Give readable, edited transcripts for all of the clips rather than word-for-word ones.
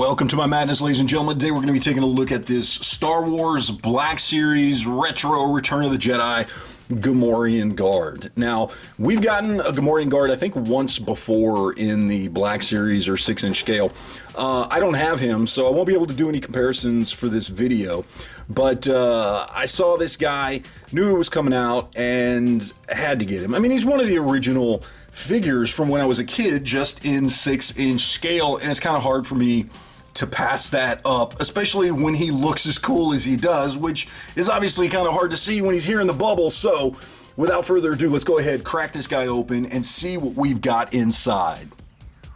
Welcome to my madness, ladies and gentlemen. Today we're going to be taking a look at this Star Wars Black Series Retro Return of the Jedi Gamorrean Guard. Now, we've gotten a Gamorrean Guard, I think, once before in the Black Series or 6-inch scale. I don't have him, so I won't be able to do any comparisons for this video. But I saw this guy, knew it was coming out, and had to get him. I mean, he's one of the original figures from when I was a kid, just in 6-inch scale, and it's kind of hard for me to pass that up, especially when he looks as cool as he does, which is obviously kind of hard to see when he's here in the bubble. So without further ado, let's go ahead, crack this guy open, and see what we've got inside.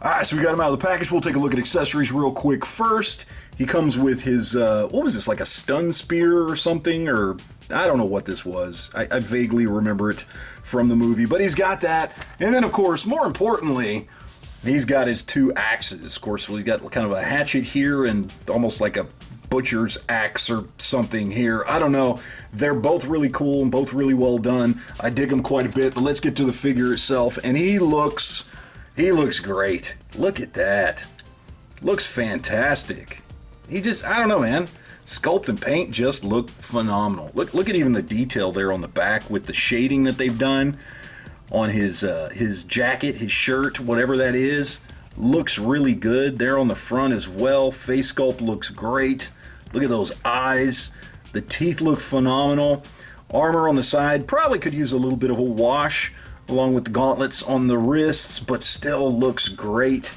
Alright, so we got him out of the package. We'll take a look at accessories real quick first. He comes with his, what was this, like a stun spear or something, or I don't know what this was. I vaguely remember it from the movie, but he's got that. And then, of course, more importantly, he's got his two axes. Of course, he's got kind of a hatchet here and almost like a butcher's axe or something here. I don't know. They're both really cool and both really well done. I dig them quite a bit, but let's get to the figure itself. And he looks great. Look at that. Looks fantastic. I don't know, man. Sculpt and paint just look phenomenal. Look at even the detail there on the back with the shading that they've done on his jacket, his shirt, whatever that is. Looks really good. There on the front as well. Face sculpt looks great. Look at those eyes. The teeth look phenomenal. Armor on the side probably could use a little bit of a wash along with the gauntlets on the wrists, but still looks great.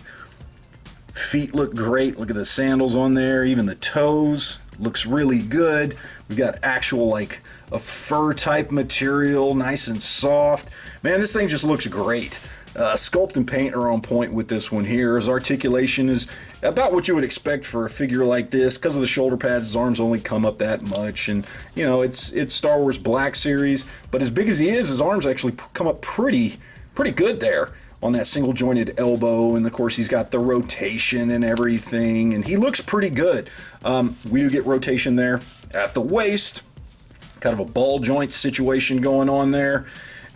Feet look great. Look at the sandals on there. Even the toes looks really good. We got actual like a fur type material, nice and soft. Man, this thing just looks great. Sculpt and paint are on point with this one here. His articulation is about what you would expect for a figure like this. Because of the shoulder pads, his arms only come up that much, and you know it's Star Wars Black Series. But as big as he is, his arms actually come up pretty good there on that single jointed elbow, and of course he's got the rotation and everything, and he looks pretty good. We do get rotation there at the waist, kind of a ball joint situation going on there,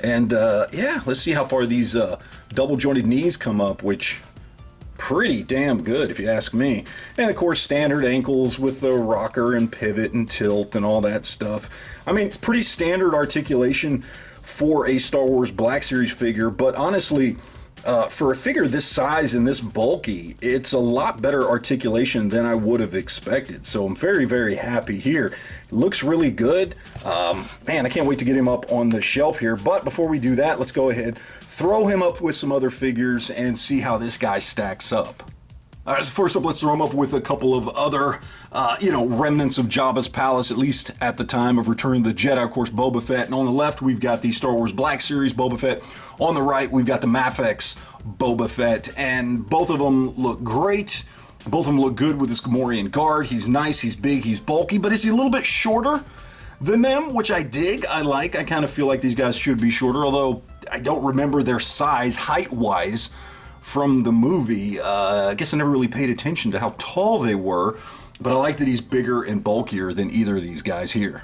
and yeah, let's see how far these double jointed knees come up, which pretty damn good if you ask me. And of course standard ankles with the rocker and pivot and tilt and all that stuff. I mean, it's pretty standard articulation for a Star Wars Black Series figure, but honestly, for a figure this size and this bulky, it's a lot better articulation than I would have expected. So I'm very, very happy here. It looks really good. Man, I can't wait to get him up on the shelf here. But before we do that, let's go ahead, throw him up with some other figures and see how this guy stacks up. All right, so first up, let's throw him up with a couple of other, remnants of Jabba's palace, at least at the time of Return of the Jedi. Of course, Boba Fett. And on the left, we've got the Star Wars Black Series Boba Fett. On the right, we've got the Mafex Boba Fett. And both of them look great. Both of them look good with this Gamorrean Guard. He's nice, he's big, he's bulky, but is he a little bit shorter than them, which I dig, I like. I kind of feel like these guys should be shorter, although I don't remember their size height-wise from the movie. I guess I never really paid attention to how tall they were, but I like that he's bigger and bulkier than either of these guys here.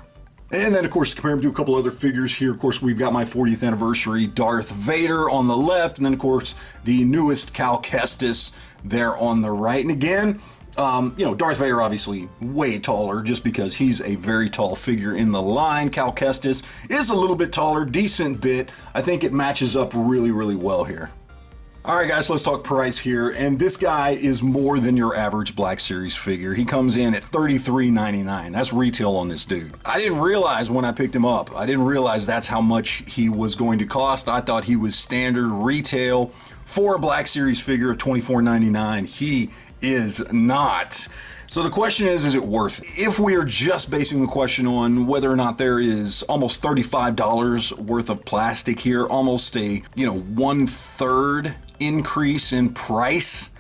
And then, of course, to compare him to a couple other figures here, of course, we've got my 40th anniversary Darth Vader on the left, and then, of course, the newest Cal Kestis there on the right. And again, Darth Vader obviously way taller just because he's a very tall figure in the line. Cal Kestis is a little bit taller, decent bit. I think it matches up really, really well here. Alright guys, let's talk price here, and this guy is more than your average Black Series figure. He comes in at $33.99. That's retail on this dude. I didn't realize when I picked him up, I didn't realize that's how much he was going to cost. I thought he was standard retail for a Black Series figure of $24.99. He is not. So the question is it worth it? If we are just basing the question on whether or not there is almost $35 worth of plastic here, almost a, 1/3 increase in price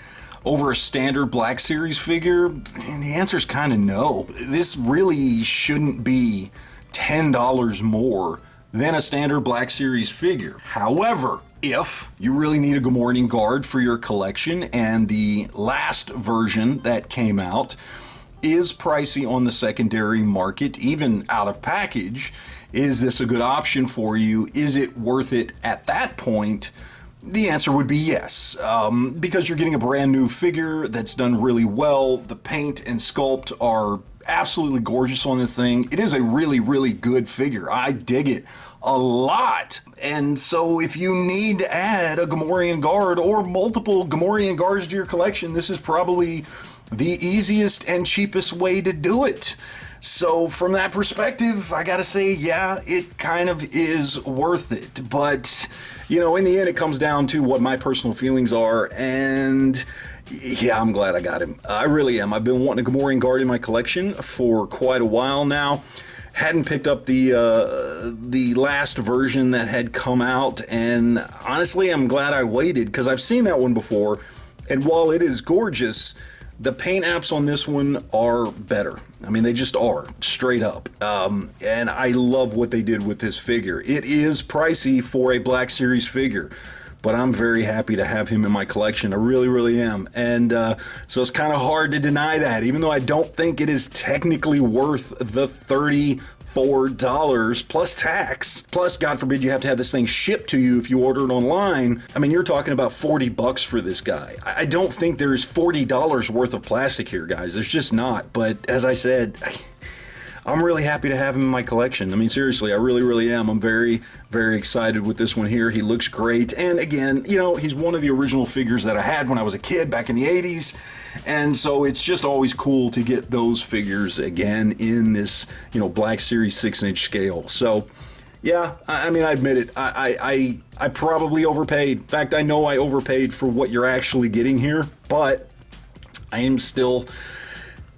over a standard Black Series figure, the answer is kind of no. This really shouldn't be $10 more than a standard Black Series figure. However, if you really need a Gamorrean Guard for your collection, and the last version that came out is pricey on the secondary market, even out of package, is this a good option for you? Is it worth it at that point? The answer would be yes, because you're getting a brand new figure that's done really well. The paint and sculpt are absolutely gorgeous on this thing. It is a really, really good figure. I dig it a lot. And so if you need to add a Gamorrean guard or multiple Gamorrean guards to your collection, this is probably the easiest and cheapest way to do it. So from that perspective, I gotta say, yeah, it kind of is worth it. But, you know, in the end, it comes down to what my personal feelings are, and yeah, I'm glad I got him. I really am. I've been wanting a Gamorrean guard in my collection for quite a while now. Hadn't picked up the last version that had come out, and honestly, I'm glad I waited, because I've seen that one before, and while it is gorgeous, the paint apps on this one are better. I mean, they just are, straight up. And I love what they did with this figure. It is pricey for a Black Series figure, but I'm very happy to have him in my collection. I really, really am. And so it's kind of hard to deny that, even though I don't think it is technically worth the $34 plus tax. Plus, God forbid you have to have this thing shipped to you if you order it online. I mean, you're talking about 40 bucks for this guy. I don't think there's $40 worth of plastic here, guys. There's just not. But as I said, I'm really happy to have him in my collection. I mean, seriously, I really, really am. I'm very, very excited with this one here. He looks great. And again, you know, he's one of the original figures that I had when I was a kid back in the 80s. And so it's just always cool to get those figures again in this, you know, Black Series 6-inch scale. So, yeah, I mean, I admit it. I probably overpaid. In fact, I know I overpaid for what you're actually getting here. But I am still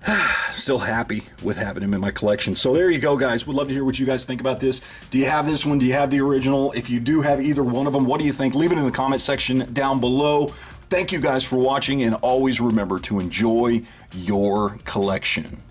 happy with having him in my collection. So there you go, guys. Would love to hear what you guys think about this. Do you have this one? Do you have the original? If you do have either one of them, what do you think? Leave it in the comment section down below. Thank you guys for watching, and always remember to enjoy your collection.